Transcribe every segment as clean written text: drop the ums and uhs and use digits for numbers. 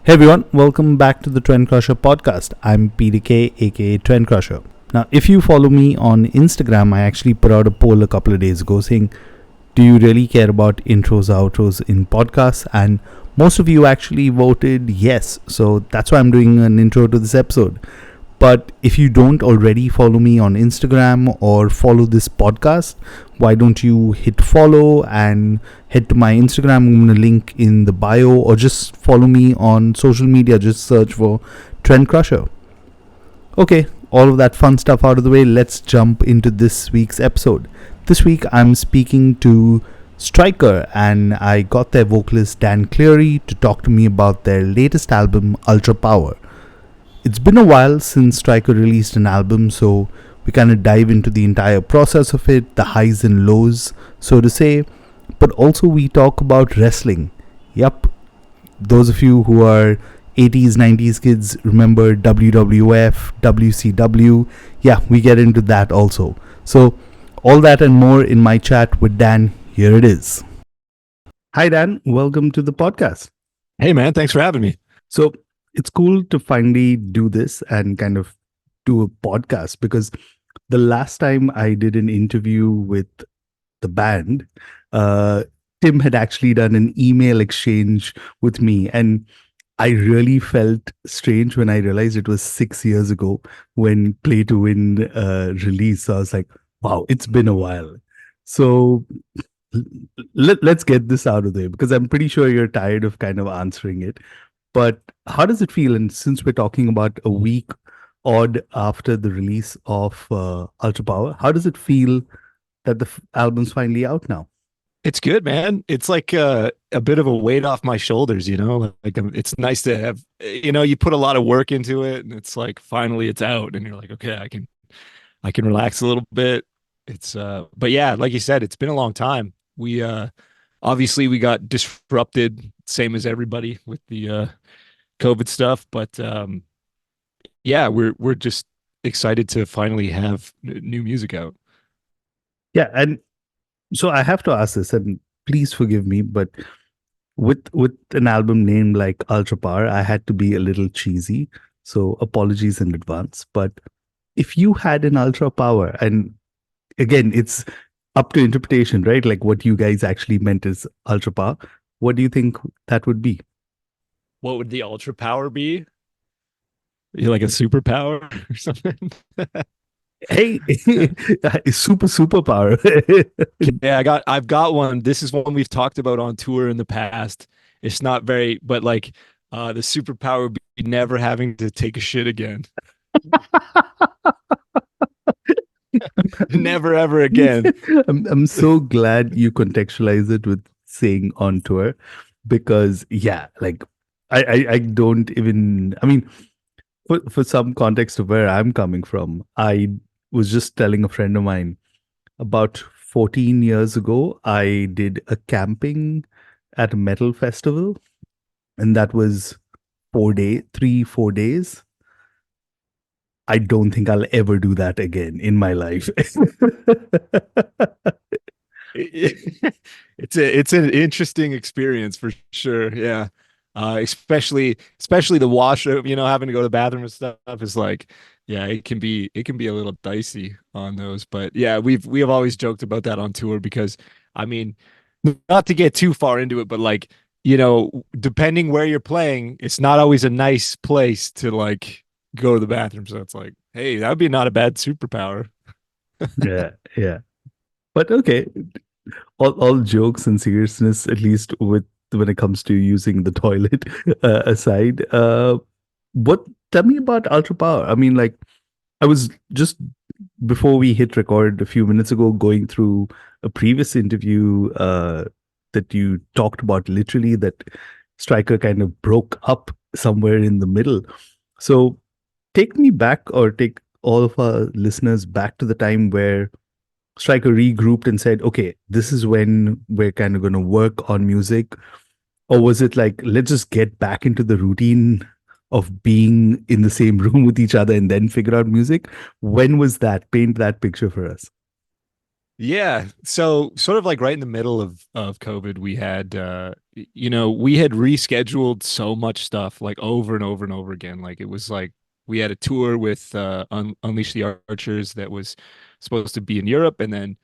Hey everyone, welcome back to the Trendcrusher podcast. I'm Peter K, aka Trendcrusher. Now, if you follow me on Instagram, I actually put out a poll a couple of days ago saying, do you really care about intros, outros in podcasts? And most of you actually voted yes. So that's why I'm doing an intro to this episode. But if you don't already follow me on Instagram or follow this podcast, why don't you hit follow and head to my Instagram? I'm going to link in the bio, or just follow me on social media. Just search for Trendcrusher. Okay, all of that fun stuff out of the way. Let's jump into this week's episode. This week I'm speaking to Striker, and I got their vocalist Dan Cleary to talk to me about their latest album, Ultrapower. It's been a while since Striker released an album, so we kind of dive into the entire process of it, the highs and lows, so to say. But also we talk about wrestling. Yup, those of you who are 80s, 90s kids remember WWF, WCW. Yeah, we get into that also. So all that and more in my chat with Dan. Here it is. Hi Dan, welcome to the podcast. Hey man, thanks for having me. So it's cool to finally do this and kind of do a podcast, because the last time I did an interview with the band, Tim had actually done an email exchange with me, and I really felt strange when I realized it was 6 years ago when Play to Win released. So I was like, wow, it's been a while. So let's get this out of the way, because I'm pretty sure you're tired of kind of answering it. But how does it feel? And since we're talking about a week odd after the release of Ultrapower, how does it feel that the album's finally out now? It's good, man. It's like a bit of a weight off my shoulders, you know? Like it's nice to have, you put a lot of work into it, and it's like finally it's out, and you're like, okay, I can relax a little bit. But yeah, like you said, it's been a long time. We obviously we got disrupted, same as everybody with the COVID stuff, but yeah, we're just excited to finally have new music out. Yeah, and so I have to ask this, and please forgive me, but with an album named like Ultrapower, I had to be a little cheesy. So apologies in advance. But if you had an Ultrapower, and again, it's up to interpretation, right? Like what you guys actually meant is Ultrapower. What do you think that would be? What would the ultra power be? You like a superpower or something? Hey, superpower. Yeah, I've got one. This is one we've talked about on tour in the past. It's not very, but like the superpower would be never having to take a shit again. Never ever again. I'm so glad you contextualize it with saying on tour, because yeah, like I don't even, I mean, for some context of where I'm coming from, I was just telling a friend of mine about 14 years ago, I did a camping at a metal festival, and that was 4 days. I don't think I'll ever do that again in my life. It's an interesting experience for sure. Yeah. Especially the wash, having to go to the bathroom and stuff is like, yeah, it can be a little dicey on those. But yeah, we have always joked about that on tour because I mean, not to get too far into it, but like, depending where you're playing, it's not always a nice place to like go to the bathroom. So it's like, hey, that would be not a bad superpower. Yeah. But okay, all jokes and seriousness, at least with when it comes to using the toilet aside, what tell me about Ultrapower. I mean, like, I was just before we hit record a few minutes ago going through a previous interview that you talked about, literally that Striker kind of broke up somewhere in the middle. So take me back, or take all of our listeners back to the time where Striker regrouped and said, okay, this is when we're kind of going to work on music. Or was it like, let's just get back into the routine of being in the same room with each other and then figure out music? When was that? Paint that picture for us. Yeah. So sort of like right in the middle of COVID, we had we had rescheduled so much stuff like over and over and over again. Like it was like we had a tour with Unleash the Archers that was supposed to be in Europe, and then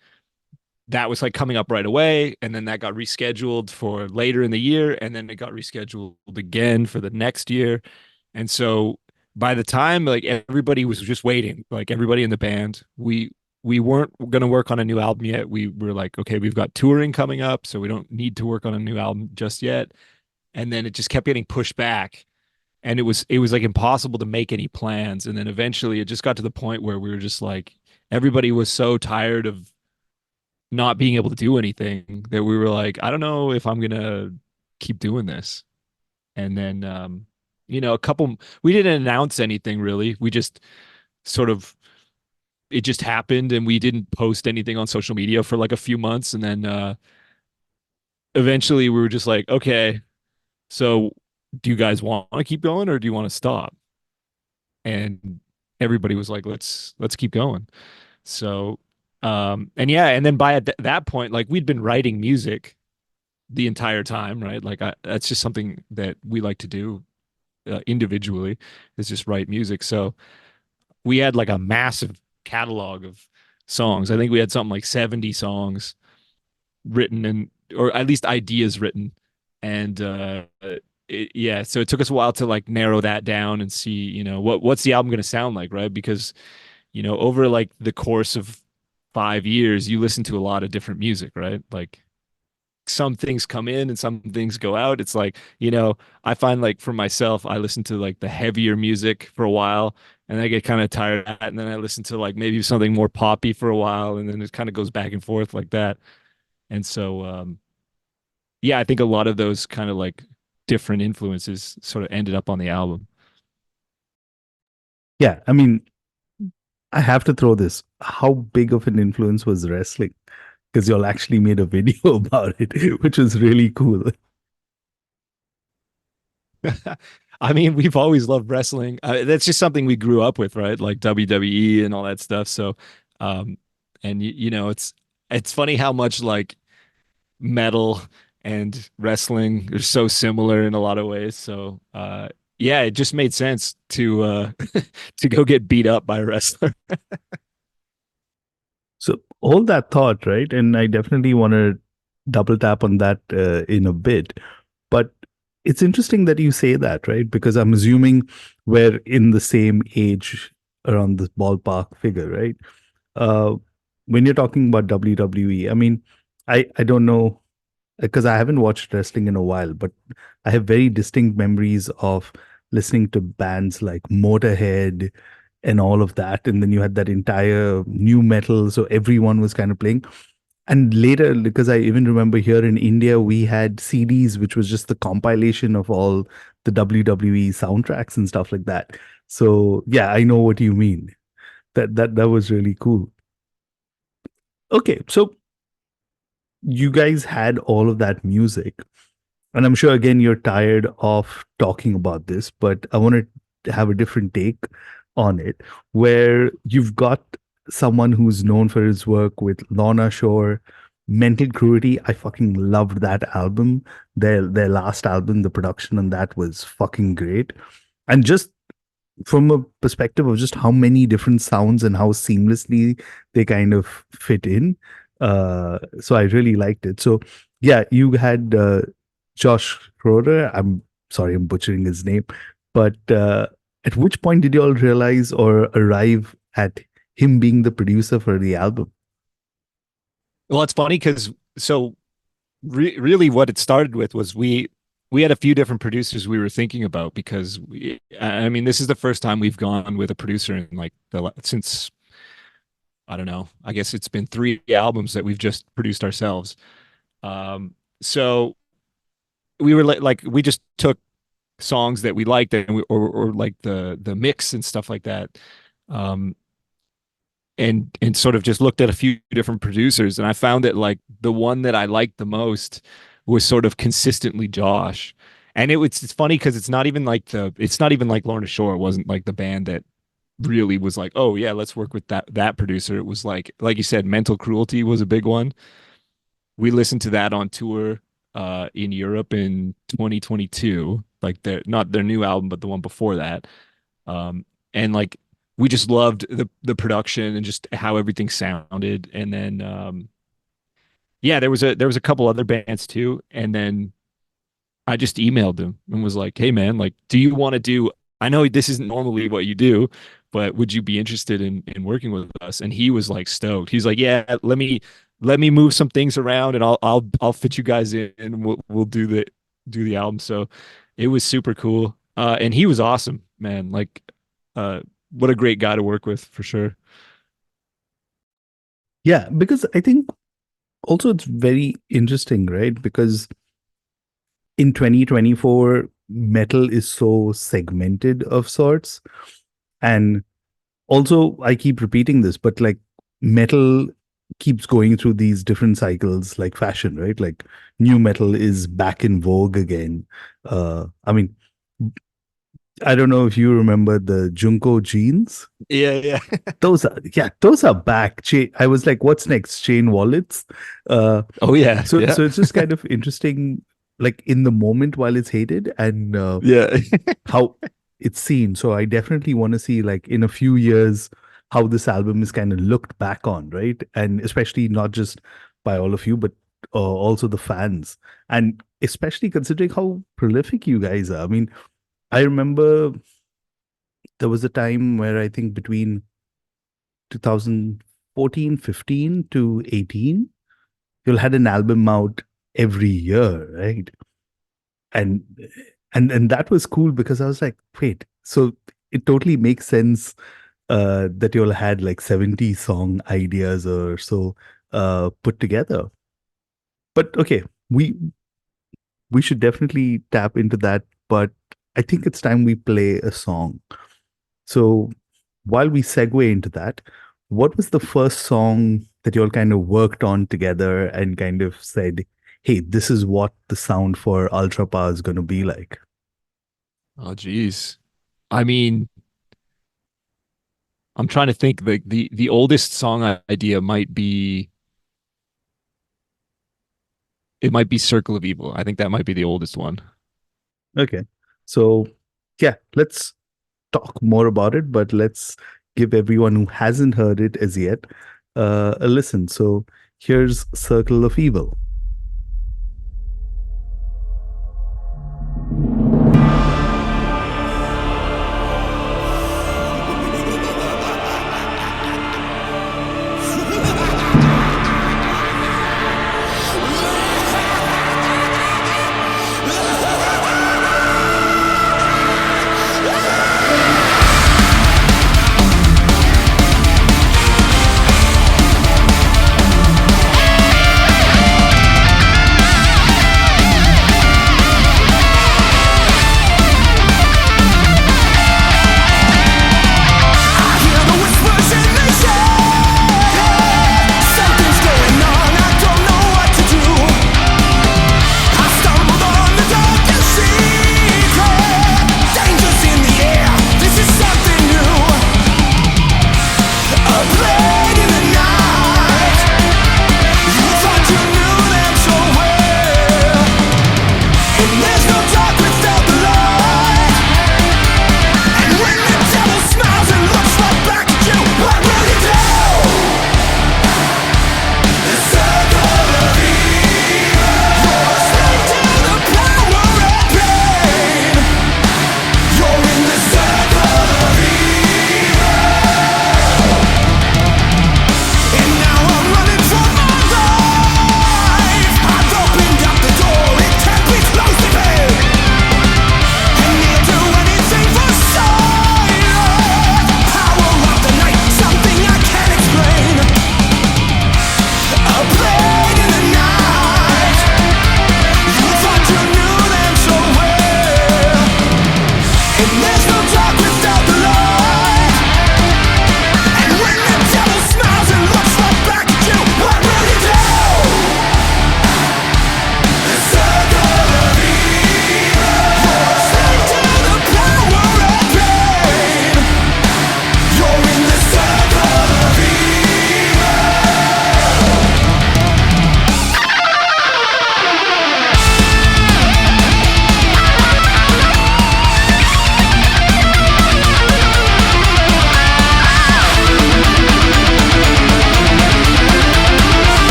that was like coming up right away, and then that got rescheduled for later in the year, and then it got rescheduled again for the next year. And so by the time like everybody was just waiting, like everybody in the band, we weren't going to work on a new album yet. We were like, okay, we've got touring coming up, so we don't need to work on a new album just yet. And then it just kept getting pushed back, and it was like impossible to make any plans. And then eventually it just got to the point where we were just like everybody was so tired of not being able to do anything that we were like, I don't know if I'm gonna keep doing this. And then a couple we didn't announce anything really. We just sort of it just happened and we didn't post anything on social media for like a few months. And then eventually we were just like, okay, so do you guys want to keep going or do you want to stop? And everybody was like, let's keep going. So and yeah, and then by that point, like we'd been writing music the entire time, right? Like that's just something that we like to do individually is just write music. So we had like a massive catalog of songs. I think we had something like 70 songs written and or at least ideas written. And yeah, so it took us a while to like narrow that down and see, what's the album going to sound like, right? Because, over like the course of 5 years, you listen to a lot of different music, right? Like some things come in and some things go out. It's like, I find like for myself, I listen to like the heavier music for a while and I get kind of tired of that. And then I listen to like maybe something more poppy for a while. And then it kind of goes back and forth like that. And so, yeah, I think a lot of those kind of like different influences sort of ended up on the album. Yeah, I mean, I have to throw this. How big of an influence was wrestling? Because y'all actually made a video about it, which was really cool. I mean, we've always loved wrestling. That's just something we grew up with, right? Like WWE and all that stuff. So, um, and it's funny how much like metal and wrestling are so similar in a lot of ways. So, yeah, it just made sense to to go get beat up by a wrestler. So hold that thought, right? And I definitely want to double tap on that in a bit. But it's interesting that you say that, right? Because I'm assuming we're in the same age around this ballpark figure, right? Uh, when you're talking about WWE, I mean, I don't know because I haven't watched wrestling in a while, but I have very distinct memories of listening to bands like Motorhead and all of that. And then you had that entire new metal. So everyone was kind of playing. And later, because I even remember here in India, we had CDs, which was just the compilation of all the WWE soundtracks and stuff like that. So yeah, I know what you mean. That was really cool. Okay, so you guys had all of that music. And I'm sure again you're tired of talking about this, but I want to have a different take on it, where you've got someone who's known for his work with Lorna Shore, Mental Cruelty. I fucking loved that album. Their last album, the production on that was fucking great. And just from a perspective of just how many different sounds and how seamlessly they kind of fit in. So I really liked it. So yeah, you had Josh Schroeder. I'm sorry, I'm butchering his name, but at which point did you all realize or arrive at him being the producer for the album? Well, it's funny because really what it started with was we had a few different producers we were thinking about because I mean this is the first time we've gone with a producer in like since I don't know, I guess it's been 3 albums that we've just produced ourselves. So we were like we just took songs that we liked and or like the mix and stuff like that. Um, and sort of just looked at a few different producers and I found that like the one that I liked the most was sort of consistently Josh. And it's funny because it's not even like Lorna Shore wasn't like the band that really was like, oh yeah, let's work with that producer. It was like you said, Mental Cruelty was a big one. We listened to that on tour in Europe in 2022, like their not their new album, but the one before that. And like we just loved the production and just how everything sounded. And then yeah, there was a couple other bands too. And then I just emailed him and was like, "Hey man, like, do you want to do? I know this isn't normally what you do, but would you be interested in working with us?" And he was like stoked. He's like, "Yeah, let me move some things around, and I'll fit you guys in, and we'll do the album." So it was super cool, and he was awesome, man. Like, what a great guy to work with for sure. Yeah, because I think also it's very interesting, right? Because in 2024, metal is so segmented of sorts. And also, I keep repeating this, but like metal keeps going through these different cycles like fashion, right? Like new metal is back in vogue again. I mean, I don't know if you remember the Junko jeans. Yeah, yeah. Those are back. I was like, what's next? Chain wallets. Uh, Oh yeah, yeah, so it's just kind of interesting, like in the moment while it's hated and yeah. how it's seen. So I definitely want to see, like in a few years, how this album is kind of looked back on, right? And especially not just by all of you, but also the fans, and especially considering how prolific you guys are. I mean, I remember there was a time where I think between 2014, 15 to 18, you'll had an album out every year, right? And and that was cool because I was like, wait, so it totally makes sense that you'll had like 70 song ideas or so put together. But okay, we should definitely tap into that, but I think it's time we play a song. So while we segue into that, what was the first song that you all kind of worked on together and kind of said, hey, this is what the sound for Ultrapower is going to be like? Oh geez. I mean, I'm trying to think. The oldest song idea might be it might be Circle of Evil. I think that might be the oldest one. Okay. So, yeah, let's talk more about it, but let's give everyone who hasn't heard it as yet a listen. So, here's Circle of Evil.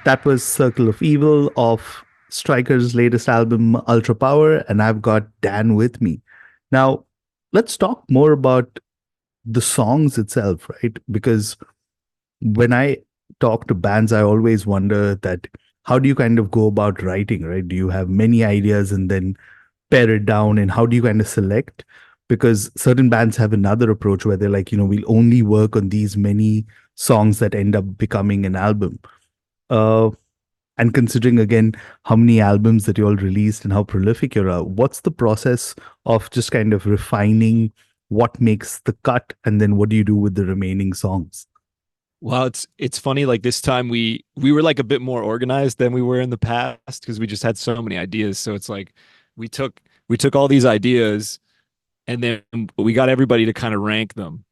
That was Circle of Evil of Stryker's latest album, Ultrapower, and I've got Dan with me. Now, let's talk more about the songs itself, right? Because when I talk to bands, I always wonder that how do you kind of go about writing, right? Do you have many ideas and then pare it down, and how do you kind of select? Because certain bands have another approach where they're like, we'll only work on these many songs that end up becoming an album. Uh, and considering again how many albums that you all released and how prolific you are, what's the process of just kind of refining what makes the cut, and then what do you do with the remaining songs? Well, it's funny. Like this time, we were like a bit more organized than we were in the past because we just had so many ideas. So it's like we took we took all these ideas and then we got everybody to kind of rank them.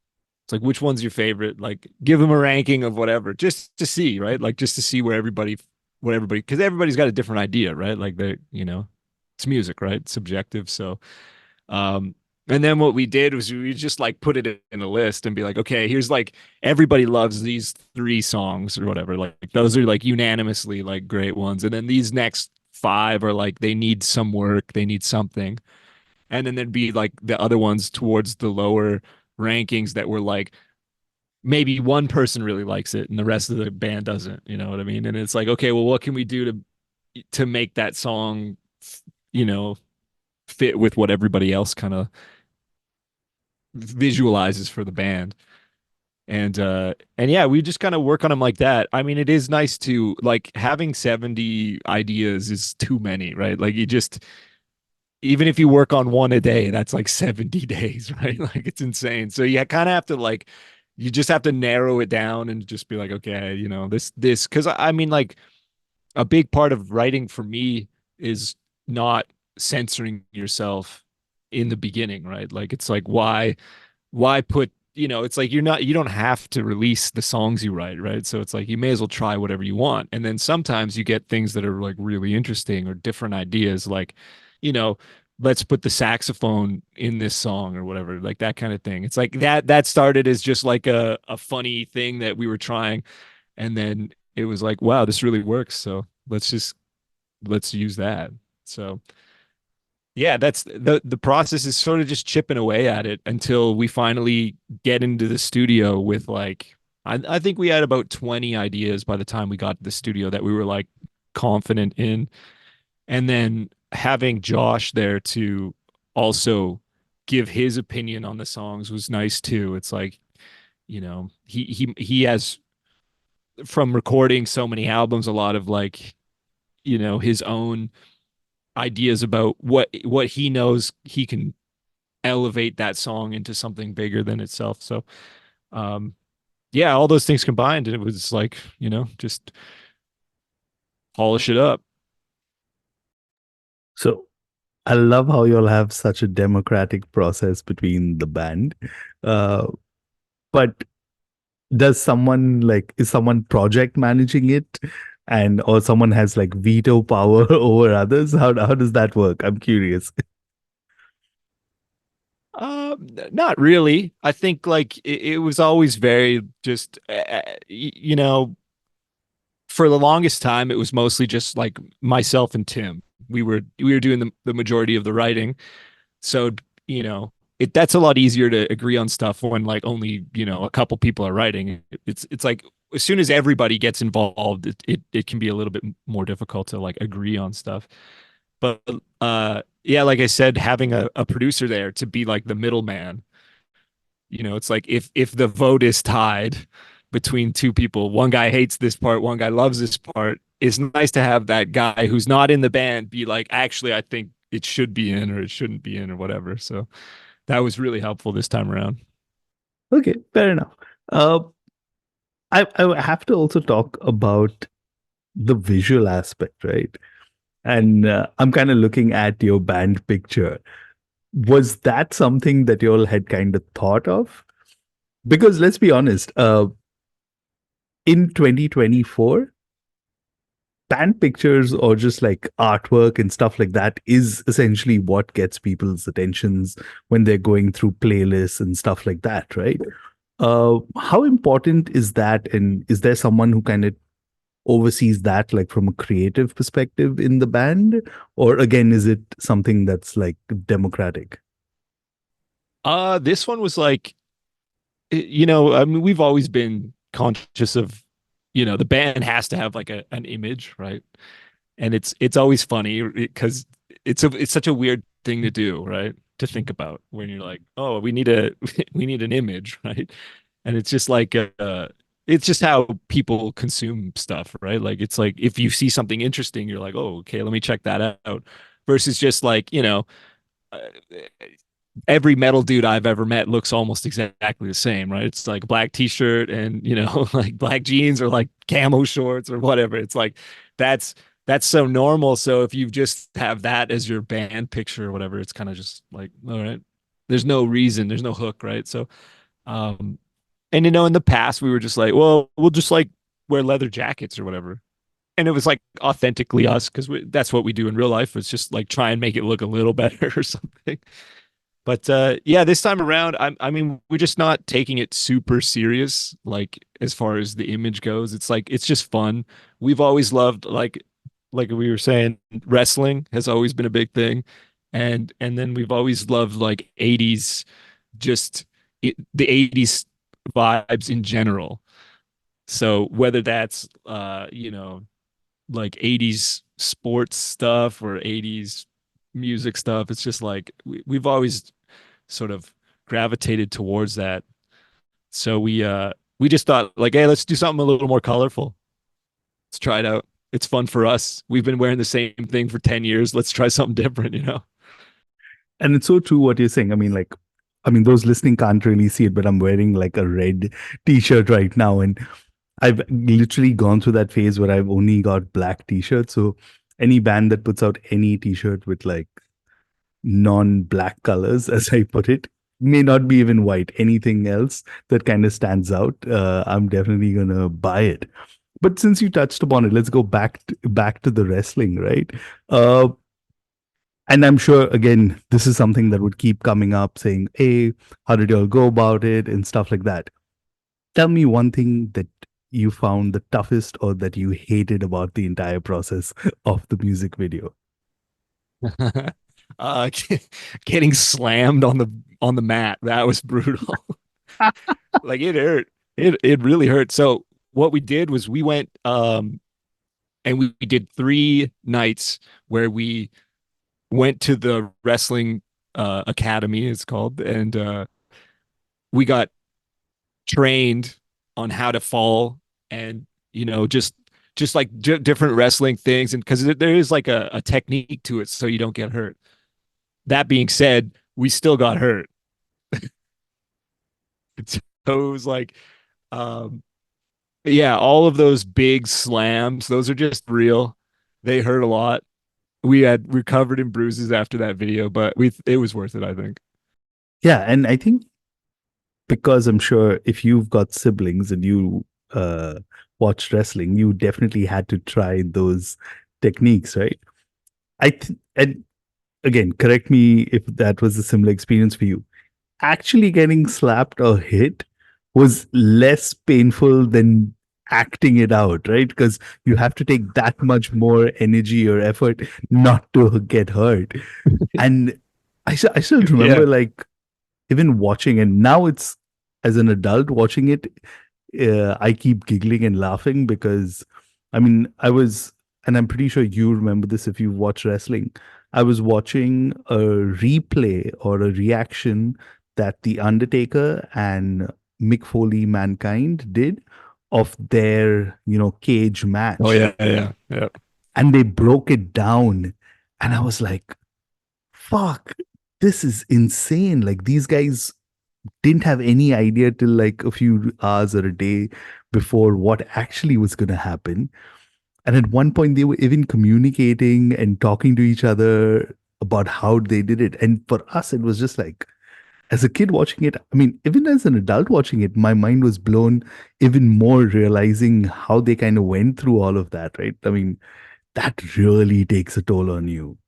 It's like which one's your favorite? Like give them a ranking of whatever, just to see, right? Like just to see what everybody, because everybody's got a different idea, right? Like it's music, right? It's subjective. So um, and then what we did was we just like put it in a list and be like, okay, here's like everybody loves these three songs or whatever. Like those are like unanimously like great ones. And then these next five are like they need some work, they need something. And then there'd be like the other ones towards the lower rankings that were like maybe one person really likes it and the rest of the band doesn't, you know what I mean? And it's like, okay, well, what can we do to make that song, you know, fit with what everybody else kind of visualizes for the band. And yeah, we just kind of work on them like that. I mean, it is nice to like having 70 ideas is too many, right? Like you just even if you work on one a day, that's like 70 days, right? Like it's insane. So you kind of have to like you just have to narrow it down and just be like, okay, this because I mean like a big part of writing for me is not censoring yourself in the beginning, right? Like it's like why put it's like you don't have to release the songs you write, right? So it's like you may as well try whatever you want. And then sometimes you get things that are like really interesting or different ideas, like, you know, let's put the saxophone in this song or whatever, like that kind of thing. It's like that started as just like a funny thing that we were trying. And then it was like, wow, this really works. So let's use that. So yeah, that's the process is sort of just chipping away at it until we finally get into the studio with like I think we had about 20 ideas by the time we got to the studio that we were like confident in. And then having Josh there to also give his opinion on the songs was nice too. It's like, he has from recording so many albums a lot of like, his own ideas about what he knows he can elevate that song into something bigger than itself. So, um, yeah, all those things combined, and it was like, just polish it up. So I love how you'll have such a democratic process between the band. Uh, but does someone like is someone project managing it, and or someone has like veto power over others? How does that work? I'm curious. Not really. I think like it was always very just, for the longest time, it was mostly just like myself and Tim. We were doing the majority of the writing. So, that's a lot easier to agree on stuff when like only, a couple people are writing. It's like as soon as everybody gets involved, it can be a little bit more difficult to like agree on stuff. But yeah, like I said, having a producer there to be like the middleman, it's like if the vote is tied between two people, one guy hates this part, one guy loves this part, it's nice to have that guy who's not in the band be like, actually, I think it should be in or it shouldn't be in or whatever. So that was really helpful this time around. Okay, fair enough. Uh, I have to also talk about the visual aspect, right? And I'm kind of looking at your band picture. Was that something that you all had kind of thought of? Because let's be honest, in 2024, band pictures or just like artwork and stuff like that is essentially what gets people's attentions when they're going through playlists and stuff like that, right? How important is that? And is there someone who kind of oversees that like from a creative perspective in the band, or again is it something that's like democratic? This one was like, I mean, we've always been conscious of, the band has to have like an image, right? And it's always funny because it's such a weird thing to do, right? To think about when you're like, oh, we need a we need an image, right? And it's just like it's just how people consume stuff, right? Like it's like if you see something interesting, you're like, oh, okay, let me check that out. Versus just like, uh, every metal dude I've ever met looks almost exactly the same, right? It's like a black t-shirt and, like black jeans or like camo shorts or whatever. It's like that's that's so normal. So if you just have that as your band picture or whatever, it's kind of just like, all right, there's no reason, there's no hook, right? So um and in the past we were just like, well, we'll just like wear leather jackets or whatever. And it was like authentically us because that's what we do in real life. It's just like try and make it look a little better or something. But yeah, this time around, I mean, we're just not taking it super serious, like as far as the image goes. It's like it's just fun. We've always loved like we were saying, wrestling has always been a big thing. And then we've always loved like 80s, just the 80s vibes in general. So whether that's like 80s sports stuff or 80s music stuff, it's just like we've always sort of gravitated towards that. So we just thought like, hey, let's do something a little more colorful. Let's try it out. It's fun for us. We've been wearing the same thing for 10 years. Let's try something different. And it's so true what you're saying. I mean, like, I mean, those listening can't really see it, but I'm wearing like a red t-shirt right now. And I've literally gone through that phase where I've only got black t-shirts. So any band that puts out any t-shirt with like non-black colors, as I put it, may not be even white. Anything else that kind of stands out, I'm definitely gonna buy it. But since you touched upon it, let's go back to the wrestling, right? Uh, and I'm sure again, this is something that would keep coming up, saying, "Hey, how did y'all go about it?" and stuff like that. Tell me one thing that you found the toughest or that you hated about the entire process of the music video. uh getting slammed on the mat, that was brutal. Like it hurt. It really hurt. So what we did was we went and we did 3 nights where we went to the wrestling academy, it's called, and we got trained on how to fall and just like different wrestling things, and because there is like a technique to it so you don't get hurt. That being said, we still got hurt. So it was like um yeah, all of those big slams, those are just real. They hurt a lot. We had recovered in bruises after that video, but we it was worth it, I think. Yeah, and I think because I'm sure if you've got siblings and you watched wrestling, you definitely had to try those techniques, right? And again, correct me if that was a similar experience for you. Actually getting slapped or hit was less painful than acting it out, right? Because you have to take that much more energy or effort not to get hurt. And I still Yeah. remember like even watching, and now it's as an adult watching it, I keep giggling and laughing because I mean I was, and I'm pretty sure you remember this if you watch wrestling. I was watching a replay or a reaction that the Undertaker and Mick Foley Mankind did of their cage Oh match, yeah, yeah, yeah. and they broke it down, and I was like, fuck, this is insane. Like these guys didn't have any idea till like a few hours or a day before what actually was going to happen. And at one point, they were even communicating and talking to each other about how they did it. And for us, it was just like, as a kid watching it, I mean, even as an adult watching it, my mind was blown even more, realizing how they kind of went through all of that, right? I mean, that really takes a toll on you.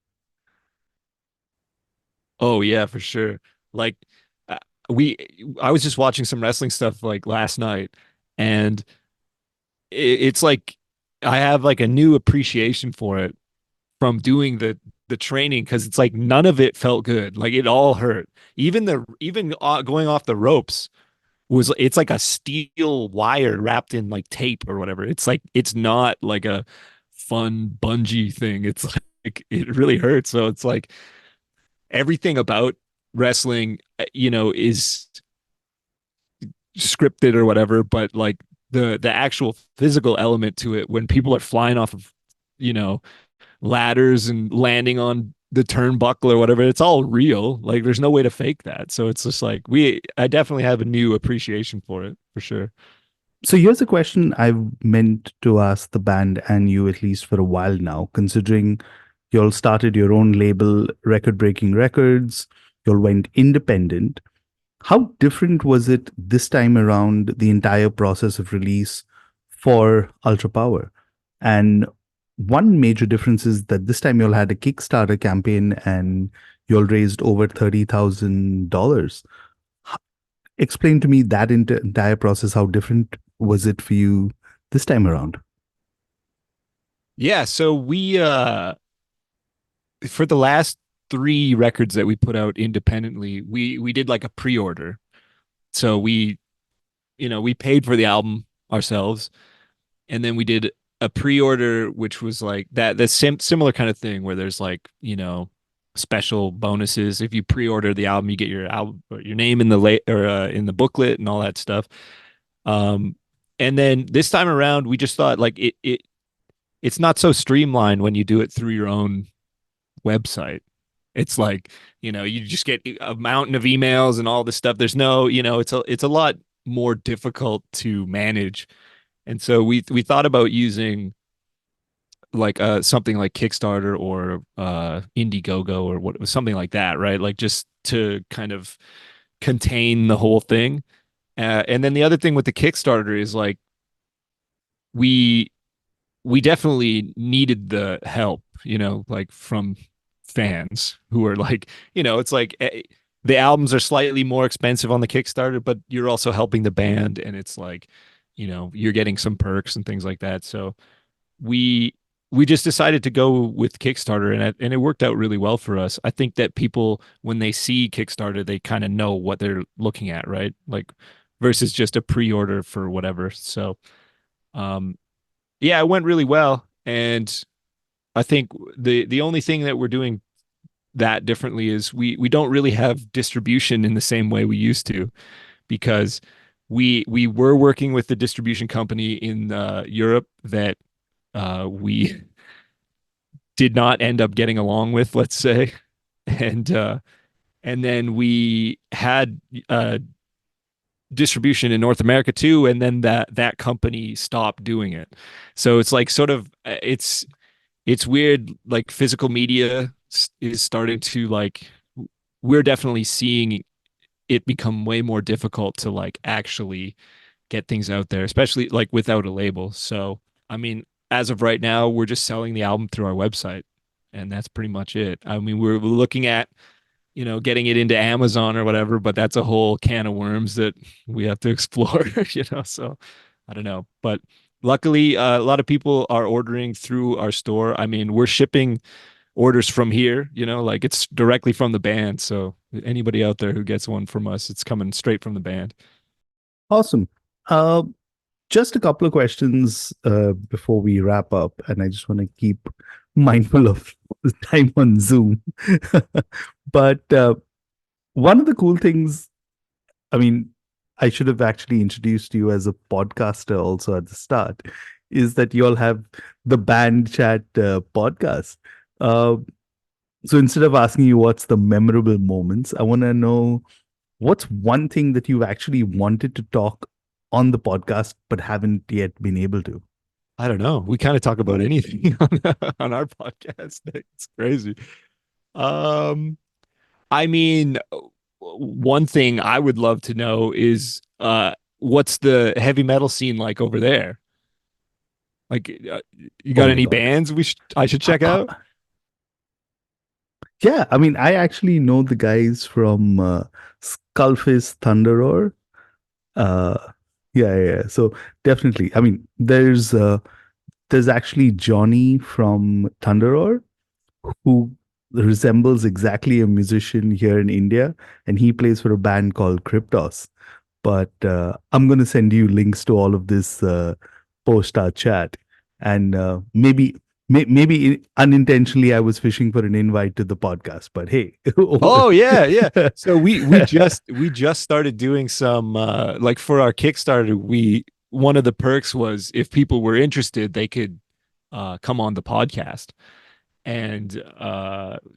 Oh yeah, for sure. Like uh, we I was just watching some wrestling stuff like last night, and it's like I have like a new appreciation for it from doing the training because it's like none of it felt good. Like it all hurt. Even going off the ropes was it's like a steel wire wrapped in like tape or whatever. It's like it's not like a fun bungee thing. It's like it really hurts. So it's like everything about wrestling, is scripted or whatever, but like the actual physical element to it when people are flying off of, you know, ladders and landing on the turnbuckle or whatever, it's all real. Like there's no way to fake that. So it's just like I definitely have a new appreciation for it for sure. So here's a question I've meant to ask the band and you at least for a while now, considering you all started your own label, Record Breaking Records, you all went independent. How different was it this time around, the entire process of release for Ultra Power? And one major difference is that this time you all had a Kickstarter campaign and you all raised over $30,000. Explain to me that entire process. How different was it for you this time around? Yeah, so we for the last three records that we put out independently, we did like a pre-order. So we paid for the album ourselves, and then we did a pre-order which was like the similar kind of thing where there's like, special bonuses. If you pre-order the album, you get your album or your name in the in the booklet and all that stuff. Um and then this time around we just thought like it's not so streamlined when you do it through your own website. It's like, you just get a mountain of emails and all this stuff. There's no, it's a lot more difficult to manage. And so we thought about using like something like Kickstarter or Indiegogo or what something like that, right? Like just to kind of contain the whole thing. And then the other thing with the Kickstarter is like we we definitely needed the help, like from fans who are like, it's like the albums are slightly more expensive on the Kickstarter, but you're also helping the band, and it's like, you're getting some perks and things like that. So we we just decided to go with Kickstarter, and it worked out really well for us. I think that people when they see Kickstarter, they kind of know what they're looking at, right? Like versus just a pre-order for whatever. So um yeah, it went really well, and I think the only thing that we're doing that differently is we don't really have distribution in the same way we used to, because we were working with the distribution company in Europe that we did not end up getting along with, let's say, and then we had distribution in North America too, and then that company stopped doing it. So it's like sort of it's weird. Like physical media is starting to like we're definitely seeing it become way more difficult to like actually get things out there, especially like without a label. So I mean, as of right now, we're just selling the album through our website, and that's pretty much it. I mean, we're looking at getting it into Amazon or whatever, but that's a whole can of worms that we have to explore, So I don't know, but luckily, a lot of people are ordering through our store. I mean, we're shipping orders from here, like it's directly from the band. So anybody out there who gets one from us, it's coming straight from the band. Awesome. Uh, just a couple of questions before we wrap up, and I just want to keep mindful of the time on Zoom. But one of the cool things, I mean, I should have actually introduced you as a podcaster also at the start, is that you all have the Band Chat podcast. Uh, so instead of asking you what's the memorable moments, I want to know what's one thing that you've actually wanted to talk on the podcast but haven't yet been able to. I don't know. We kind of talk about anything on our podcast. It's crazy. Um, I mean, one thing I would love to know is what's the heavy metal scene like over there? Like, you Oh got my any God. bands I should check Uh, out? yeah, I mean, I actually know the guys from Skullface Thunderoar. Uh, yeah. So definitely, I mean, there's there's actually Johnny from Thunderor who resembles exactly a musician here in India, and he plays for a band called Cryptos. But I'm going to send you links to all of this post our chat, and maybe unintentionally I was fishing for an invite to the podcast. But hey, Oh yeah, yeah. So we just started doing some like for our Kickstarter, we one of the perks was if people were interested, they could come on the podcast. And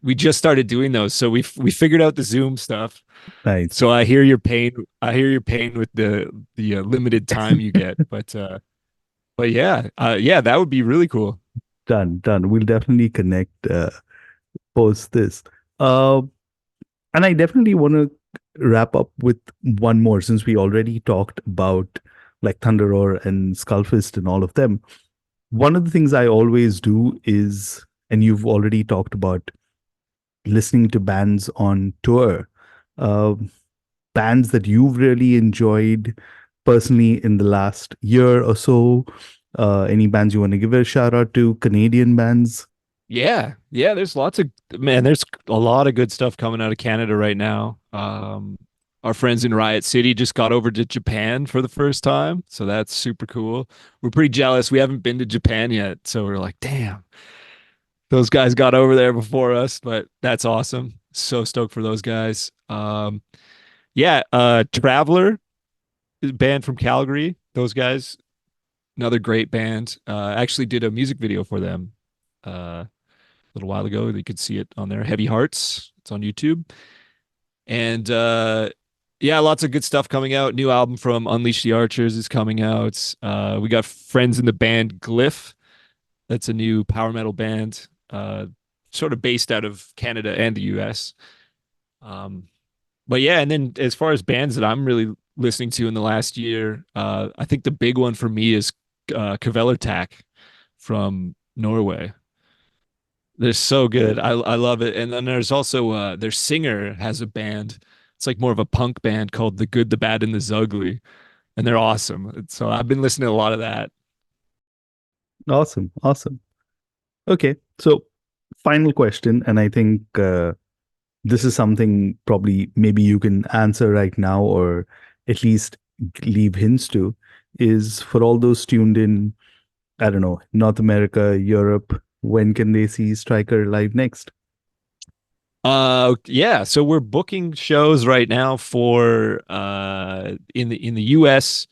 we just started doing those. So we figured out the Zoom stuff. nice. So I hear your pain. I hear your pain with the limited time you get, but yeah, yeah, that would be really cool. Done. We'll definitely connect post this. Uh, and I definitely want to wrap up with one more since we already talked about like Thunderor and Skullfist and all of them. One of the things I always do is, and you've already talked about listening to bands on tour, uh, bands that you've really enjoyed personally in the last year or so. Any bands you want to give a shout out to? Canadian bands? Yeah, yeah. There's lots of man. There's a lot of good stuff coming out of Canada right now. Our friends in Riot City just got over to Japan for the first time, so that's super cool. We're pretty jealous. We haven't been to Japan yet, so we're like, damn, those guys got over there before us. But that's awesome. So stoked for those guys. Yeah. Traveler, band from Calgary. Those guys, another great band. Actually did a music video for them. A little while ago. You could see it on there. Heavy Hearts. It's on YouTube. And yeah, lots of good stuff coming out. New album from Unleash the Archers is coming out. We got friends in the band Glyph. That's a new power metal band, sort of based out of Canada and the US. Um, but yeah, and then as far as bands that I'm really listening to in the last year, I think the big one for me is Kvelertak from Norway. They're so good. I love it. And then there's also their singer has a band. It's like more of a punk band called The Good, the Bad, and the Zugly, and they're awesome. So I've been listening to a lot of that. Awesome. Awesome. Okay. So, final question. And I think this is something probably maybe you can answer right now or at least leave hints to is for all those tuned in, I don't know, North America, Europe, when can they see Striker live next? Yeah, so we're booking shows right now for in the US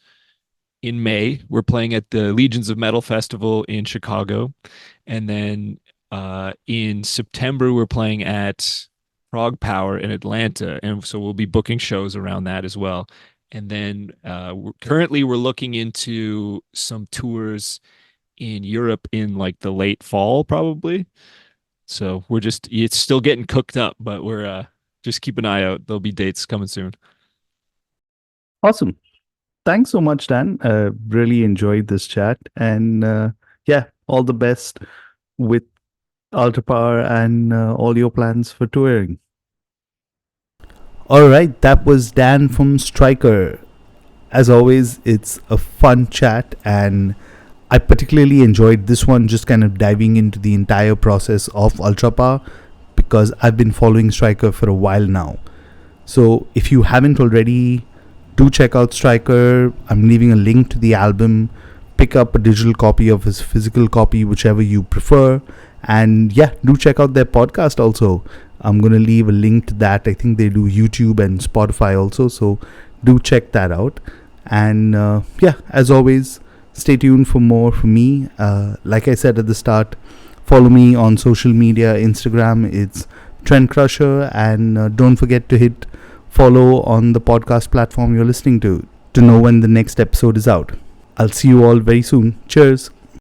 in May. We're playing at the Legions of Metal Festival in Chicago. And then in September we're playing at Frog Power in Atlanta. And so we'll be booking shows around that as well. And then currently we're looking into some tours in Europe in like the late fall probably. So it's still getting cooked up, but we're just keep an eye out. There'll be dates coming soon. Awesome. Thanks so much, Dan. Really enjoyed this chat. And yeah, all the best with Ultrapower and all your plans for touring. All right, that was Dan from Striker. As always, it's a fun chat, and I particularly enjoyed this one, just kind of diving into the entire process of Ultrapower because I've been following Striker for a while now. So if you haven't already, do check out Striker. I'm leaving a link to the album. Pick up a digital copy of his physical copy, whichever you prefer. And yeah, do check out their podcast also. I'm going to leave a link to that. I think they do YouTube and Spotify also. So do check that out. And yeah, as always, stay tuned for more from me. Like I said at the start, follow me on social media. Instagram, it's Trendcrusher. And don't forget to hit follow on the podcast platform you're listening to know when the next episode is out. I'll see you all very soon. Cheers.